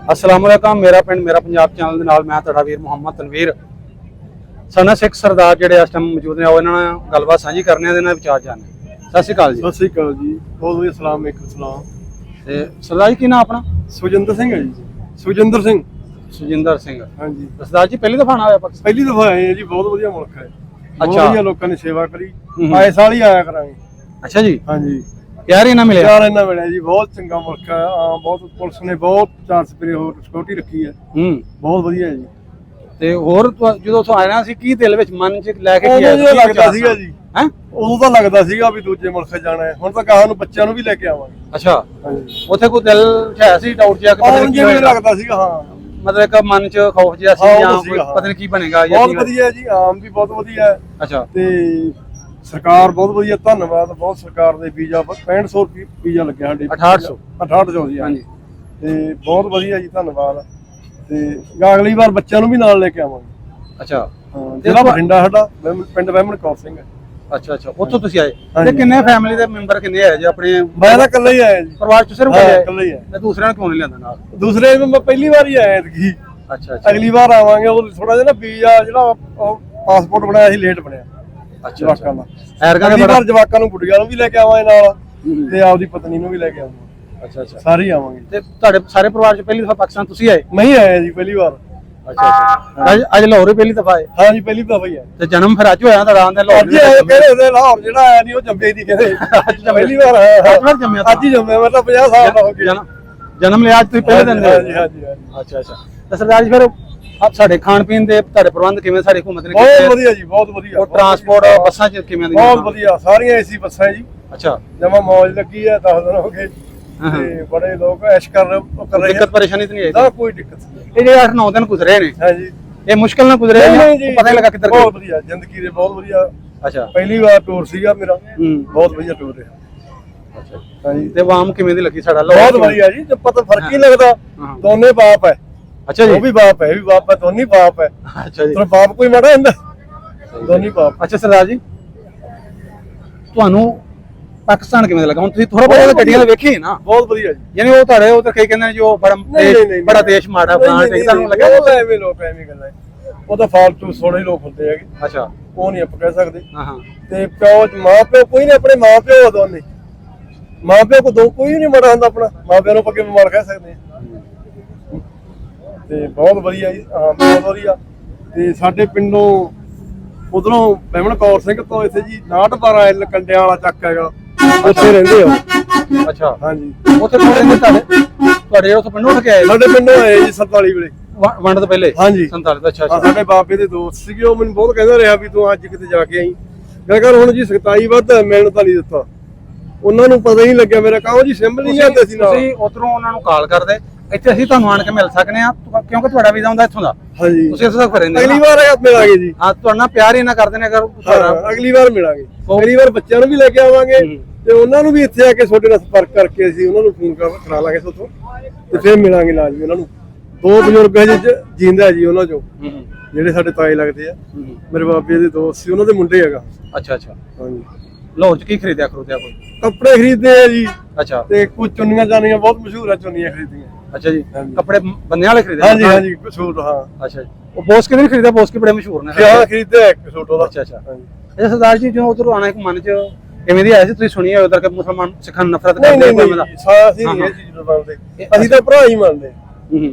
अस्सलामुअलैकुम। मेरा पिंड मेरा पंजाब चैनल ਦੇ ਨਾਲ मैं ਤੁਹਾਡਾ ਵੀਰ ਮੁਹੰਮਦ ਤਨਵੀਰ ਸਾਨਾ ਸਿੱਖ ਸਰਦਾਰ ਜਿਹੜੇ ਇਸ ਟਾਈਮ ਮੌਜੂਦ ਨੇ ਉਹ ਇਹਨਾਂ ਨਾਲ ਗੱਲਬਾਤ ਸਾਂਝੀ ਕਰਨੇ ਦੇ ਨਾਲ ਵਿਚਾਰ ਜਾਣੇ। ਸਤਿ ਸ਼੍ਰੀ ਅਕਾਲ ਜੀ। ਸਤਿ ਸ਼੍ਰੀ ਅਕਾਲ ਜੀ। ਬਹੁਤ ਵਧੀਆ ਸਲਾਮ ਇੱਕ ਸਲਾਮ। ਤੇ ਸਰਦਾਰ ਜੀ ਕੀ ਨਾਮ ਆਪਣਾ? ਸੁਜਿੰਦਰ ਸਿੰਘ ਹੈ ਜੀ। ਸੁਜਿੰਦਰ ਸਿੰਘ। ਸੁਜਿੰਦਰ ਸਿੰਘ। ਹਾਂਜੀ ਸਰਦਾਰ ਜੀ ਪਹਿਲੀ ਦਫਾ ਆਣਾ ਹੋਇਆ ਪਾਕਿਸਤਾਨ? ਪਹਿਲੀ ਦਫਾ ਆਏ ਹਾਂ ਜੀ। ਬਹੁਤ ਵਧੀਆ ਮੁਲਕ ਹੈ। ਅੱਛਾ। ਵਧੀਆ ਲੋਕਾਂ ਨੇ ਸੇਵਾ ਕਰੀ। ਆਏ ਸਾਲ ਹੀ ਆਇਆ ਕਰਾਂਗੇ। ਅੱਛਾ ਜੀ। ਹਾਂਜੀ ਪਿਆਰ ਇਹਨਾਂ ਮਿਲਿਆ? ਪਿਆਰ ਇਹਨਾਂ ਮਿਲਿਆ ਜੀ। ਬਹੁਤ ਚੰਗਾ ਮੁਲਕ ਹੈ। ਬਹੁਤ ਪੁਲਿਸ ਨੇ ਬਹੁਤ ਚਾਰ ਸਪਰੇ ਹੋਰ ਸਿਕਿਉਰਿਟੀ ਰੱਖੀ ਹੈ। ਬਹੁਤ ਵਧੀਆ ਹੈ ਜੀ। ਤੇ ਹੋਰ ਜਦੋਂ ਤੋਂ ਆਇਆ ਸੀ ਕੀ ਦਿਲ ਵਿੱਚ ਮਨ ਚ ਲੈ ਕੇ ਕੀ ਆਇਆ? ਲੱਗਦਾ ਸੀਗਾ ਜੀ। ਹੈ ਉਦੋਂ ਤਾਂ ਲੱਗਦਾ ਸੀਗਾ ਵੀ ਦੂਜੇ ਮੁਲਕ ਜਾਣਾ ਹੈ। ਹੁਣ ਤਾਂ ਕਹਾਂ ਨੂੰ ਬੱਚਿਆਂ ਨੂੰ ਵੀ ਲੈ ਕੇ ਆਵਾਂਗੇ। ਅੱਛਾ। ਹਾਂਜੀ ਉੱਥੇ ਕੋਈ ਦਿਲ ਹੈ ਸੀ ਡਾਊਟ ਜਿਹਾ ਕਿ ਪਤਾ ਨਹੀਂ ਕੀ ਲੱਗਦਾ ਸੀਗਾ। ਹਾਂ ਮਤਲਬ ਇੱਕ ਮਨ ਚ ਖੌਫ ਜਿਹਾ ਸੀ ਜਾਂ ਪਤਾ ਨਹੀਂ ਕੀ ਬਣੇਗਾ। ਬਹੁਤ ਵਧੀਆ ਜੀ। ਆਮ ਵੀ ਬਹੁਤ ਵਧੀਆ ਹੈ। ਅੱਛਾ। ਤੇ ਸਰਕਾਰ ਬਹੁਤ ਵਧੀਆ। ਧੰਨਵਾਦ ਬਹੁਤ ਸਰਕਾਰ ਦੇ। ਵੀਜ਼ਾ 6500 ਵੀਜ਼ਾ ਲੱਗਿਆ ਸਾਡੇ। 6800 ਜੀ। ਹਾਂਜੀ ਤੇ ਬਹੁਤ ਵਧੀਆ ਜੀ। ਧੰਨਵਾਦ। ਤੇ ਅਗਲੀ ਵਾਰ ਬੱਚਿਆਂ ਨੂੰ ਵੀ ਨਾਲ ਲੈ ਕੇ ਆਵਾਂਗੇ। ਅੱਛਾ। ਜ਼ਿਲ੍ਹਾ ਬਠਿੰਡਾ ਸਾਡਾ ਪਿੰਡ ਵਹਿਮਣ ਕੌਰ ਸਿੰਘ ਹੈ। ਅੱਛਾ ਅੱਛਾ। ਉੱਥੋਂ ਤੁਸੀਂ ਆਏ ਤੇ ਕਿੰਨੇ ਫੈਮਿਲੀ ਦੇ ਮੈਂਬਰ ਕਿੰਨੇ ਆਏ ਜੀ ਆਪਣੇ? ਮੈਂ ਤਾਂ ਇਕੱਲਾ ਹੀ ਆਇਆ ਜੀ। ਪਰਿਵਾਰ ਚ ਸਿਰਫ ਇਕੱਲਾ ਹੀ ਆਇਆ। ਤੇ ਦੂਸਰਿਆਂ ਨੂੰ ਕਿਉਂ ਨਹੀਂ ਲਿਆਂਦਾ ਨਾਲ? ਦੂਸਰੇ ਮੈਂ ਪਹਿਲੀ ਵਾਰ ਹੀ ਆਇਆ ਜੀ। ਅੱਛਾ ਅੱਛਾ। ਅਗਲੀ ਵਾਰ ਆਵਾਂਗੇ। ਉਹ ਥੋੜਾ ਜਿਹਾ ਨਾ ਵੀਜ਼ਾ ਜਿਹੜਾ ਪਾਸਪੋਰਟ ਬਣਾਇਆ ਸੀ ਲੇਟ ਬਣਿਆ। ਅੱਛਾ ਜਵਾਕਾਂ ਦਾ। ਅਗਲੀ ਵਾਰ ਜਵਾਕਾਂ ਨੂੰ ਗੁੱਡੀਆਂ ਨੂੰ ਵੀ ਲੈ ਕੇ ਆਵਾਂਗੇ ਨਾਲ ਤੇ ਆਪਦੀ ਪਤਨੀ ਨੂੰ ਵੀ ਲੈ ਕੇ ਆਵਾਂਗੇ। ਅੱਛਾ ਅੱਛਾ। ਸਾਰੇ ਆਵਾਂਗੇ। ਤੇ ਤੁਹਾਡੇ ਸਾਰੇ ਪਰਿਵਾਰ ਚ ਪਹਿਲੀ ਦਫਾ ਪਾਕਿਸਤਾਨ ਤੁਸੀਂ ਆਏ? ਮੈਂ ਹੀ ਆਇਆ ਜੀ ਪਹਿਲੀ ਵਾਰ। ਅੱਛਾ ਅੱਛਾ। ਅੱਜ ਲਾਹੌਰ ਪਹਿਲੀ ਦਫਾ ਆਏ? ਹਾਂ ਜੀ ਪਹਿਲੀ ਦਫਾ ਹੀ ਆਇਆ। ਤੇ ਜਨਮ ਫਿਰ ਅੱਜ ਹੋਇਆ ਤਾਂ ਰਾਤ ਦੇ ਲਾਹੌਰ? ਅੱਜ ਆਏ ਕਹਿੰਦੇ ਲਾਹੌਰ ਜਿਹੜਾ ਆਇਆ ਨਹੀਂ ਉਹ ਜੰਮੇ ਦੀ ਕਹਿੰਦੇ। ਪਹਿਲੀ ਵਾਰ ਆਇਆ। ਅੱਜ ਹੀ ਜੰਮਿਆ। ਮੈਂ ਤਾਂ 50 ਸਾਲ ਦਾ ਹੋ ਗਿਆ। ਜਨਮ ਲਿਆ ਅੱਜ ਤੁਸੀਂ ਪਹਿਲੇ ਦਿਨ ਦੇ? ਹਾਂਜੀ ਹਾਂਜੀ। ਅੱਛਾ ਅੱਛਾ। ਤੇ ਸਰਦਾਰ ਜੀ ਫਿਰ ਸਾਡੇ ਖਾਣ ਪੀਣ ਦੇ ਤੁਹਾਡੇ ਪ੍ਰਬੰਧ ਕਿਵੇਂ ਸਾਡੀ ਹੁਕੂਮਤ ਨੇ ਕੀਤੇ? ਬਹੁਤ ਵਧੀਆ ਜੀ। ਬਹੁਤ ਵਧੀਆ। ਉਹ ਟਰਾਂਸਪੋਰਟ ਬੱਸਾਂ ਚ ਕਿਵੇਂ ਦੀ? ਬਹੁਤ ਵਧੀਆ। ਸਾਰੀਆਂ ਏਸੀ ਬੱਸਾਂ ਜੀ। ਅੱਛਾ। ਜਮਾ ਮੌਜ ਲੱਗੀ ਹੈ। 10 ਦਿਨ ਹੋ ਗਏ ਤੇ ਬੜੇ ਲੋਕ ਐਸ਼ ਕਰ ਰਹੇ। ਦਿੱਕਤ ਪਰੇਸ਼ਾਨੀ ਤਾਂ ਨਹੀਂ ਆਈ? ਨਾ ਕੋਈ ਦਿੱਕਤ ਨਹੀਂ। ਇਹ ਜਿਹੜੇ 8-9 ਦਿਨ ਗੁਜ਼ਰੇ ਨੇ ਹਾਂਜੀ ਇਹ ਮੁਸ਼ਕਿਲ ਨਾਲ ਗੁਜ਼ਰੇ ਨੇ? ਪਤਾ ਨਹੀਂ ਲੱਗਾ ਕਿੱਧਰ ਗਏ? ਬਹੁਤ ਵਧੀਆ ਜ਼ਿੰਦਗੀ ਦੇ। ਬਹੁਤ ਵਧੀਆ। ਅੱਛਾ। ਪਹਿਲੀ ਵਾਰ ਟੂਰ ਸੀਗਾ ਮੇਰਾ। ਬਹੁਤ ਵਧੀਆ ਟੂਰ ਰਿਹਾ। ਅੱਛਾ। ਹਾਂਜੀ ਤੇ ਆਵਾਮ ਕਿਵੇਂ ਦੀ ਲੱਗੀ ਸਾਡਾ? ਬਹੁਤ ਵਧੀਆ ਜੀ। ਤੇ ਪਤਾ ਫਰਕ ਹੀ ਲੱਗਦਾ। ਦੋਨੇ ਬਾਪ ਹੈ। ਅੱਛਾ ਜੀ। ਉਹ ਵੀ ਬਾਪ ਹੈ, ਇਹ ਵੀ ਬਾਪ ਹੈ, ਦੋਨੇ ਬਾਪ ਹੈ। ਅੱਛਾ ਜੀ। ਪਰ ਬਾਪ ਕੋਈ ਮਾੜਾ ਹੁੰਦਾ? ਦੋਨੇ ਬਾਪ। ਅੱਛਾ ਸਰਦਾਰ ਜੀ ਤੁਹਾਨੂੰ ਪਾਕਿਸਤਾਨ ਕਿਵੇਂ ਲੱਗਾ? ਹੁਣ ਤੁਸੀਂ ਥੋੜਾ ਬਹੁਤ ਗੱਡੀਆਂ ਤਾਂ ਵੇਖੀ ਨਾ? ਬਹੁਤ ਵਧੀਆ ਜੀ। ਯਾਨੀ ਉਹ ਤੁਹਾਡੇ ਉਹ ਤਾਂ ਕਈ ਕਹਿੰਦੇ ਨੇ ਜੋ ਬੜਾ ਦੇਸ਼ ਮਾੜਾ ਬਣਾ ਤੇ ਤੁਹਾਨੂੰ ਲੱਗਾ? ਐਵੇਂ ਲੋਕ ਐਵੇਂ ਗੱਲਾਂ ਉਹ ਤਾਂ ਫਾਲਤੂ ਸੋਹਣੇ ਲੋਕ ਹੁੰਦੇ ਹੈਗੇ। ਅੱਛਾ। ਉਹ ਨਹੀਂ ਆਪਾਂ ਕਹਿ ਸਕਦੇ। ਹਾਂ ਹਾਂ। ਤੇ ਪਿਓ ਮਾਂ ਪਿਓ ਕੋਈ ਨਹੀਂ। ਆਪਣੇ ਮਾਂ ਪਿਓ ਦੋਨੇ ਮਾਂ ਪਿਓ ਕੋ ਦੋ ਕੋਈ ਨਹੀਂ ਮਾੜਾ ਹੁੰਦਾ। ਆਪਣਾ ਮਾਂ ਪਿਓ ਨੂੰ ਪੱਕੇ ਬਿਮਾਰ ਕਹਿ ਸਕਦੇ ਆ। ਤੇ ਬਹੁਤ ਵਧੀਆ ਜੀ। ਹਾਂ ਬਹੁਤ ਵਧੀਆ। ਤੇ ਸਾਡੇ ਪਿੰਡੋਂ ਉਧਰੋਂ ਵਹਿਮਣ ਕੌਰ ਸਿੰਘ ਤੋਂ ਇੱਥੇ ਜੀ 6912 ਕੰਡਿਆਂ ਵਾਲਾ ਚੱਕ ਹੈਗਾ। ਉੱਥੇ ਰਹਿੰਦੇ ਹੋ? ਅੱਛਾ। ਹਾਂਜੀ ਉੱਥੇ ਕੋਲ ਰਹਿੰਦੇ ਤੁਹਾਡੇ ਉੱਥੇ ਪਿੰਡੋਂ ਉੱਠ ਕੇ ਆਏ? ਸਾਡੇ ਪਿੰਡੋਂ ਆਏ ਜੀ 47 ਵੇਲੇ ਵੰਡ ਤੋਂ ਪਹਿਲੇ? ਹਾਂਜੀ 47 ਦਾ। ਅੱਛਾ। ਸਾਡੇ ਬਾਪੇ ਦੇ ਦੋਸਤ ਸੀਗੇ। ਉਹ ਮੈਨੂੰ ਬਹੁਤ ਕਹਿੰਦਾ ਰਿਹਾ ਵੀ ਤੂੰ ਅੱਜ ਕਿਤੇ ਜਾ ਕੇ ਆਈ। ਮੈਂ ਕਿਹਾ ਹੁਣ ਜੀ ਸਖਤਾਈ ਵੱਧ ਮਿਲਣ ਤਾਂ ਨਹੀਂ ਦਿੱਤਾ। ਉਹਨਾਂ ਨੂੰ ਪਤਾ ਹੀ ਨਹੀਂ ਲੱਗਿਆ ਮੇਰਾ। ਕਹੋ ਜੀ ਸਿੰਬਲ ਨਹੀਂ ਜਾਂਦੇ ਸੀ ਨਾਲ। ਤੁਸੀਂ ਉਧਰੋਂ ਉਹਨਾਂ ਨੂੰ ਕਾਲ ਕਰਦੇ ਇੱਥੇ ਅਸੀਂ ਤੁਹਾਨੂੰ ਆਣ ਕੇ ਮਿਲ ਸਕਨੇ ਆ ਕਿਉਂਕਿ ਤੁਹਾਡਾ ਵੀਜ਼ਾ ਹੁੰਦਾ ਇੱਥੋਂ ਦਾ। ਹਾਂਜੀ ਤੁਸੀਂ ਇੱਥੇ ਤੱਕ ਰਹਿੰਦੇ? ਅਗਲੀ ਵਾਰ ਮਿਲਾਂਗੇ ਜੀ। ਹਾਂ ਤੁਹਾਡੇ ਨਾਲ ਪਿਆਰ ਹੀ ਨਾ ਕਰਦੇ ਨੇ ਅਗਰ ਅਗਲੀ ਵਾਰ ਮਿਲਾਂਗੇ। ਅਗਲੀ ਵਾਰ ਬੱਚਿਆਂ ਨੂੰ ਵੀ ਲੈ ਕੇ ਆਵਾਂਗੇ ਤੇ ਉਹਨਾਂ ਨੂੰ ਵੀ ਇੱਥੇ ਆ ਕੇ ਤੁਹਾਡੇ ਨਾਲ ਸੰਪਰਕ ਕਰਕੇ ਅਸੀਂ ਉਹਨਾਂ ਨੂੰ ਫੋਨ ਕਰਾ ਲਾਂਗੇ ਤੁਹਾਤੋਂ ਤੇ ਫਿਰ ਮਿਲਾਂਗੇ ਲਾਜ਼ਮੀ। ਉਹਨਾਂ ਨੂੰ ਦੋ ਬਜ਼ੁਰਗ ਹਜੇ ਜਿੰਦਾ ਜੀ ਉਹਨਾਂ ਚੋਂ ਜਿਹੜੇ ਸਾਡੇ ਤਾਏ ਲੱਗਦੇ ਆ। ਮੇਰੇ ਬਾਬੇ ਦੇ ਦੋਸਤ ਸੀ। ਉਹਨਾਂ ਦੇ ਮੁੰਡੇ ਹੈਗਾ। ਅੱਛਾ ਅੱਛਾ। ਹਾਂਜੀ ਲਾਹੌਰ ਚ ਕੀ ਖਰੀਦਿਆ ਖਰੂਦਿਆ ਕੋਈ? ਕੱਪੜੇ ਖਰੀਦਦੇ ਆ ਜੀ। ਅੱਛਾ। ਤੇ ਕੁਝ ਚੁੰਨੀਆਂ ਚਾਨੀਆਂ ਬਹੁਤ ਮਸ਼ਹੂਰ ਆ। ਚੁੰਨੀਆਂ ਖਰੀਦੀਆਂ। ਅੱਛਾ ਜੀ। ਕੱਪੜੇ ਬੰਨਿਆਂ ਵਾਲੇ ਖਰੀਦੇ? ਹਾਂਜੀ ਹਾਂਜੀ ਸੂਟ। ਹਾਂ ਅੱਛਾ ਜੀ। ਉਹ ਬੋਸ ਕਿਹਨੇ ਖਰੀਦਿਆ? ਬੋਸ ਕੇ ਬੜੇ ਮਸ਼ਹੂਰ ਨੇ। ਹਾਂ ਖਰੀਦਿਆ ਇੱਕ ਸੂਟ ਉਹਦਾ। ਅੱਛਾ ਅੱਛਾ। ਅੱਛਾ ਸਰਦਾਰ ਜੀ ਜਦੋਂ ਉਧਰੋਂ ਆਣਾ ਇੱਕ ਮਨ ਚ ਕਿਵੇਂ ਦੀ ਆਇਆ ਸੀ? ਤੁਸੀਂ ਸੁਣੀ ਉਧਰ ਕਿ ਮੁਸਲਮਾਨ ਸਿੱਖਾਂ ਨਫ਼ਰਤ ਕਰਦੇ? ਅਸੀਂ ਨਹੀਂ ਇਹ ਚੀਜ਼ ਨੂੰ ਮੰਨਦੇ। ਅਸੀਂ ਤਾਂ ਭਰਾ ਹੀ ਮੰਨਦੇ।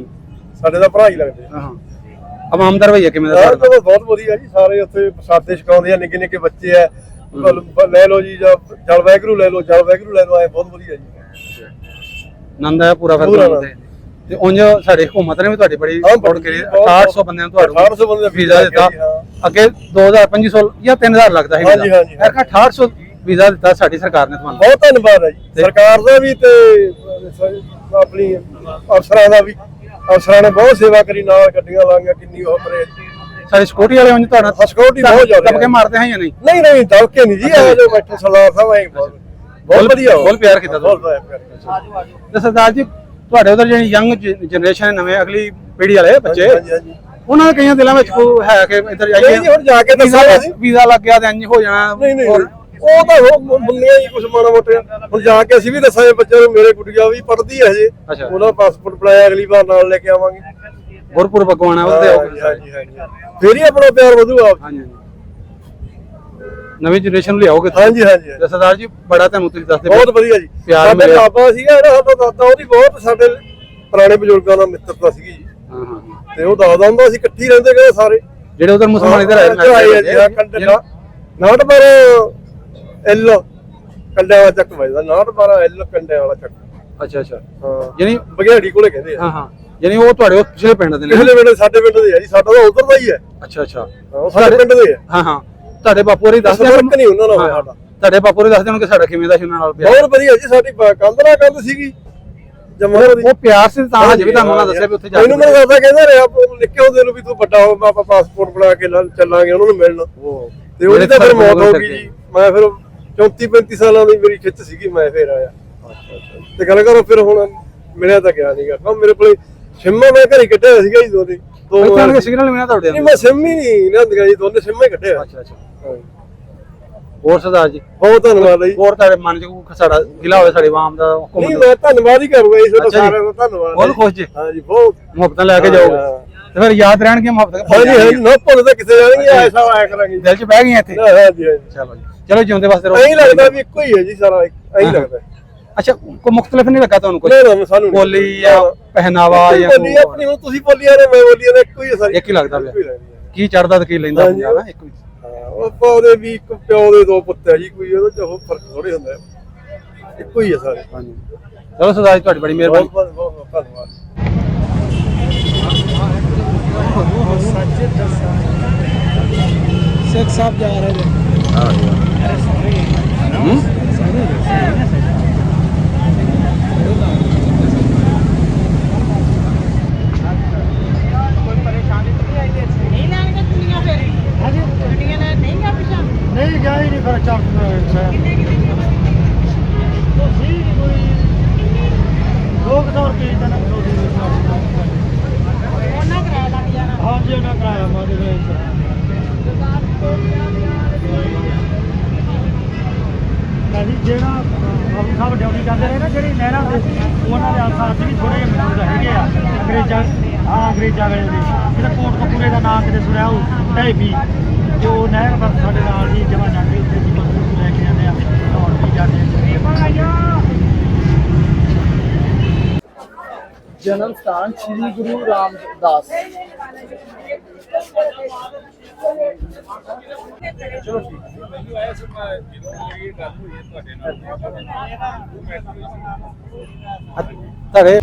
ਸਾਡੇ ਤਾਂ ਭਰਾ ਹੀ ਲੱਗਦੇ। ਹਾਂ। ਆਵਾਮ ਦਾ ਰਵੱਈਆ ਕਿਵੇਂ ਦਾ? ਬਹੁਤ ਵਧੀਆ ਜੀ। ਸਾਰੇ ਉੱਥੇ ਪ੍ਰਸਾਦੇ ਛਕਾਉਂਦੇ ਆ। ਨਿੱਕੇ ਨਿੱਕੇ ਬੱਚੇ ਆ। ਲੈ ਲਓ ਜੀ ਜਾਂ ਜਲ ਵੈਗਰੂ ਲੈ ਲਓ। ਜਲ ਵੈਗਰੂ ਲੈ ਲਓ। ਆਏ ਬਹੁਤ ਵਧੀਆ ਜੀ। ਆਨੰਦ ਆਇਆ ਪੂਰਾ ਫਿਰ? ਤੇ ਉਂਝ ਸਾਡੀ ਹਕੂਮਤ ਨੇ ਵੀ ਤੁਹਾਡੀ ਬੜੀ ਸਪੋਰਟ ਕਰੀ। 6800 ਬੰਦਿਆਂ ਨੂੰ ਤੁਹਾਨੂੰ 6800 ਬੰਦੇ ਦਾ ਵੀਜ਼ਾ ਦਿੱਤਾ। ਅੱਗੇ 2000-2500 ਜਾਂ 3000 ਲੱਗਦਾ ਸੀ। ਹਾਂਜੀ ਹਾਂਜੀ। 6800 ਵੀਜ਼ਾ ਦਿੱਤਾ ਸਾਡੀ ਸਰਕਾਰ ਨੇ ਤੁਹਾਨੂੰ। ਬਹੁਤ ਧੰਨਵਾਦ ਹੈ ਜੀ ਸਰਕਾਰ ਦਾ ਵੀ ਤੇ ਆਪਣੀ ਅਫਸਰਾਂ ਦਾ ਵੀ। ਅਫਸਰਾਂ ਨੇ ਬਹੁਤ ਸੇਵਾ ਕਰੀ। ਨਾਲ ਗੱਡੀਆਂ ਲਾਈਆਂ। ਕਿੰਨੀ ਉਹ ਕਰੇ ਸਾਡੀ ਸਿਕਿਉਰਿਟੀ ਵਾਲੇ ਉਂਝ ਤੁਹਾਡਾ ਸਿਕਿਉਰਿਟੀ ਬਹੁਤ ਜ਼ਿਆਦਾ ਦਬਕੇ ਮਾਰਦੇ ਹੈ ਜਾਂ ਨਹੀਂ? ਨਹੀਂ ਨਹੀਂ ਦਬਕੇ ਨਹੀਂ ਜੀ। ਆ ਜੋ ਬੈਠੇ ਸਰਦਾਰ ਸਾਹਿਬ ਆਏ ਬਹੁਤ ਵਧੀਆ। ਬਹੁਤ ਪਿਆਰ ਕੀਤਾ ਬਹੁਤ ਪਿਆਰ। ਤੇ ਸਰਦਾਰ ਜੀ ਤੁਹਾਡੇ ਉਧਰ ਜਿਹੜੀ ਯੰਗ ਜਨਰੇਸ਼ਨ ਹੈ ਨਵੇਂ ਅਗਲੀ ਪੀੜ੍ਹੀ ਵਾਲੇ ਬੱਚੇ ਉਹਨਾਂ ਦੇ ਕਈਆਂ ਦਿਲਾਂ ਵਿੱਚ ਹੈ ਕਿ ਇੱਧਰ ਜਾਈਏ। ਹੁਣ ਜਾ ਕੇ ਦੱਸਾਂਗੇ। ਵੀਜ਼ਾ ਲੱਗ ਗਿਆ ਤੇ ਇੰਜ ਹੋ ਜਾਣਾ। ਉਹ ਤਾਂ ਹੁੰਦੀਆਂ ਹੀ ਕੁਛ ਮਾੜਾ ਮੋਟਾ। ਹੁਣ ਜਾ ਕੇ ਅਸੀਂ ਵੀ ਦੱਸਾਂਗੇ ਬੱਚਿਆਂ ਨੂੰ, ਮੇਰੇ ਗੁੱਡੀਆ ਵੀ ਪੜ੍ਹਦੀ ਹੈ ਹਜੇ, ਅੱਛਾ। ਉਹਦਾ ਪਾਸਪੋਰਟ ਬਣਾਇਆ, ਅਗਲੀ ਵਾਰ ਨਾਲ ਲੈ ਕੇ ਆਵਾਂਗੇ। ਗੁਰਪੁਰਬ ਪਕਵਾਨਾ ਉਹਦੇ ਹਾਂਜੀ ਫੇਰ ਹੀ ਆਪਣਾ ਪਿਆਰ ਵਧੂਗਾ। ਹਾਂਜੀ ਨਵੀਂ ਜਨਰੇਸ਼ਨ ਲਿਆਓਗੇ ਹਾਂਜੀ ਸਰਦਾਰ ਜੀ, ਬੜਾ ਤੁਹਾਨੂੰ ਤੁਸੀਂ ਦੱਸਦੇ ਬਹੁਤ ਵਧੀਆ ਜੀ। ਪਿਆਰ ਸਾਡੇ ਮਿਲਿਆ। ਬਾਬਾ ਸੀਗਾ ਜਿਹੜਾ ਸਾਡਾ ਦਾਦਾ, ਉਹਦੀ ਬਹੁਤ ਸਾਡੇ ਪੁਰਾਣੇ ਬਜ਼ੁਰਗਾਂ ਨਾਲ ਮਿੱਤਰਤਾ ਸੀਗੀ ਜੀ। ਹਾਂ ਹਾਂ ਤੇ ਉਹ ਦੱਸਦਾ ਹੁੰਦਾ ਸੀ ਇਕੱਠੀ ਰਹਿੰਦੇ ਗਏ ਸਾਰੇ ਜਿਹੜੇ ਉਧਰ ਮੁਸਲਮਾਨ ਇਧਰ ਆਏ ਜੀ। ਨਾਟ ਪਰ ਐਲ ਕੰਡਿਆਂ ਵਾਲਾ ਚੱਕ ਵੱਜਦਾ, ਨਾਟ ਪਰ ਐਲ ਕੰਡਿਆਂ ਵਾਲਾ ਚੱਕ। ਅੱਛਾ ਅੱਛਾ ਹਾਂ ਯਾਨੀ ਬਗਿਆੜੀ ਕੋਲੇ ਕਹਿੰਦੇ ਆ। ਹਾਂ ਹਾਂ ਯਾਨੀ ਉਹ ਤੁਹਾਡੇ ਉਹ ਪਿਛਲੇ ਪਿੰਡ ਦੇ ਨੇ? ਪਿਛਲੇ ਪਿੰਡ ਸਾਡੇ ਪਿੰਡ ਦੇ ਆ ਜੀ, ਸਾਡਾ ਤਾਂ ਉਧਰ ਦਾ ਹੀ ਹੈ। ਅੱਛਾ ਅੱਛਾ ਉਹ ਸਾਡੇ ਪਿੰਡ ਦੇ ਆ। ਹਾਂ ਹਾਂ ਤੁਹਾਡੇ ਬਾਪੂ ਹੋਰੀ ਦੱਸਦੇ ਫਰਕ ਨਹੀਂ ਉਹਨਾਂ ਨਾਲ ਹੋਇਆ ਸਾਡਾ। ਤੁਹਾਡੇ ਬਾਪੂ ਹੋਰੀ ਦੱਸਦੇ ਹੋਣਗੇ ਸਾਡਾ ਕਿਵੇਂ ਦਾ ਸੀ ਉਹਨਾਂ ਨਾਲ ਪਿਆਰ? ਬਹੁਤ ਵਧੀਆ ਜੀ, ਸਾਡੀ ਕੰਧ ਨਾਲ ਕੰਧ ਸੀਗੀ ਜੰਮੂ ਦੀ। ਉਹ ਪਿਆਰ ਸੀ ਤਾਂ ਹਜੇ ਵੀ ਤੁਹਾਨੂੰ ਉਹਨਾਂ ਦੱਸਿਆ ਵੀ ਉੱਥੇ ਜਾ ਮੈਨੂੰ ਮੇਰੇ ਦਾਦਾ ਕਹਿੰਦਾ ਰਿਹਾ ਨਿੱਕੇ ਹੁੰਦੇ ਨੂੰ ਵੀ ਤੂੰ ਵੱਡਾ ਹੋ, ਆਪਾਂ ਪਾਸਪੋਰਟ ਬਣਾ ਕੇ ਚੱਲਾਂਗੇ ਉਹਨਾਂ ਨੂੰ ਮਿਲਣ। ਤੇ ਉਹਦੀ ਤਾਂ ਫਿਰ ਮੌਤ ਹੋ ਗਈ ਜੀ। ਮੈਂ ਫਿਰ 34-35 ਸਾਲਾਂ ਦੀ ਮੇਰੀ ਖਿੱਚ ਸੀਗੀ, ਮੈਂ ਫਿਰ ਆਇਆ। ਤੇ ਗੱਲ ਕਰੋ ਫਿਰ ਹੁਣ ਮਿਲਿਆ ਤਾਂ ਗਿਆ ਨਹੀਂ ਗਾ। ਮੇਰੇ ਕੋਲੇ ਸਿੰਮਾ ਮੈਂ ਘਰੇ ਕੱਢਿਆ ਸੀਗਾ ਜੀ ਦੋਨੇ। ਦੋ ਸਿਗਨਲ ਮਿਲਿਆ ਤੁਹਾਡੇ? ਨਹੀਂ ਮੈਂ ਸਿਮ ਹੀ ਨਹੀਂ ਲਿਆਂਦੀਆਂ ਜੀ, ਦੋਨੇ ਸਿੰਮਾ ਹੀ ਕੱਢਿਆ। ਅੱਛਾ ਅੱਛਾ ਹੋਰ ਸਰਦਾਰ ਜੀ ਬਹੁਤ ਧੰਨਵਾਦ ਜੀ। ਹੋਰ ਤੁਹਾਡੇ ਮਨ ਚ ਸਾਡਾ ਗਿਲਾ ਹੋਵੇ ਸਾਡੇ ਆਵਾਮ ਦਾ? ਨਹੀਂ ਮੈਂ ਧੰਨਵਾਦ ਹੀ ਕਰੂੰਗਾ ਜੀ ਤੁਹਾਡਾ, ਸਾਰਿਆਂ ਦਾ ਧੰਨਵਾਦ। ਬਹੁਤ ਖੁਸ਼ ਜੀ। ਹਾਂਜੀ ਬਹੁਤ ਮੁਹੱਬਤਾਂ ਲੈ ਕੇ ਜਾਓਗੇ ਤੇ ਫਿਰ ਯਾਦ ਰਹਿਣਗੇ ਮੁਹੱਬਤਾਂ? ਹਾਂਜੀ ਨਾ ਭੁੱਲ ਤਾਂ ਕਿਸੇ ਜਾਣਗੇ, ਐਸਾ ਆਇਆ ਕਰਾਂਗੇ, ਦਿਲ ਚ ਬਹਿ ਗਈਆਂ ਇੱਥੇ। ਹਾਂਜੀ ਚਲੋ ਜੀ, ਚਲੋ ਜਿਉਂਦੇ ਵਾਸਤੇ ਰਹੋ। ਐਂ ਲੱਗਦਾ ਵੀ ਇੱਕੋ ਹੀ ਹੈ ਜੀ ਸਾਰਾ, ਐਂ ਲੱਗਦਾ। ਅੱਛਾ ਕੋਈ ਮੁਖਤਲਿਫ ਨਹੀਂ ਲੱਗਾ ਤੁਹਾਨੂੰ? ਕੁਝ ਨਹੀਂ ਸਾਨੂੰ ਬੋਲੀ ਜਾਂ ਪਹਿਨਾਵਾ ਜਾਂ ਬੋਲੀ ਆਪਣੀ, ਹੁਣ ਤੁਸੀਂ ਬੋਲੀਆਂ ਨੇ ਮੈਂ ਬੋਲੀਆਂ ਨੇ, ਇੱਕੋ ਹੀ ਹੈ ਸਾਰੀ। ਇੱਕ ਹੀ ਲੱਗਦਾ ਪਿਆ, ਕੀ ਚੜਦਾ ਤੇ ਕੀ ਲੈਂਦਾ ਪੰਜਾਬ ਹੈ ਇੱਕੋ ਹੀ। ਉਹ ਉਹਦੇ ਵੀ ਇੱਕ ਪਿਓ ਦੇ ਦੋ ਪੁੱਤ ਹੈ ਜੀ, ਕੋਈ ਉਹਦੇ ਚ ਉਹ ਫਰਕ ਥੋੜੇ ਹੁੰਦਾ, ਇੱਕੋ ਹੀ ਹੈ ਸਾਰੇ। ਹਾਂਜੀ ਚਲੋ ਸਰਦਾਰ ਜੀ ਤੁਹਾਡੀ ਬੜੀ ਮਿਹਰਬਾਨੀ। ਬਹੁਤ ਬਹੁਤ ਧੰਨਵਾਦ। शेख साहब जा रहे थे। नहीं जा ही नहीं फिर चौक लोग दौड़ के हाँ जी उन्हें कराया हमारे ਜਿਹੜਾ ਬਾਬੂ ਸਾਹਿਬ ਡਿਊਟੀ ਕਰਦੇ ਰਹੇ ਨਾ ਜਿਹੜੀ ਨਹਿਰਾਂ ਦੇ, ਉਹਨਾਂ ਦੇ ਆਸਾਰ ਵੀ ਥੋੜੇ ਜਿਹੇ ਮਜ਼ਦੂਰ ਹੈਗੇ ਆ ਅੰਗਰੇਜ਼ਾਂ ਵੇਲੇ ਦੇ। ਜਿਹੜਾ ਕੋਟਕਪੂਰੇ ਦਾ ਨਾਂ ਕਿਤੇ ਸੁਣਿਆ ਉਹ ਢਾਈਬੀ, ਤੇ ਉਹ ਨਹਿਰ ਪਰ ਸਾਡੇ ਨਾਲ ਹੀ ਜਮਾ ਜਾਂਦੇ, ਉੱਥੇ ਜੀ ਮਜ਼ਦੂਰ ਲੈ ਕੇ ਜਾਂਦੇ ਆ, ਦੌੜ ਵੀ ਜਾਂਦੇ ਆ। ਜਨਮ ਸਥਾਨ ਸ੍ਰੀ ਗੁਰੂ ਰਾਮਦਾਸ। ਚਲੋ ਠੀਕ ਤੁਹਾਡੇ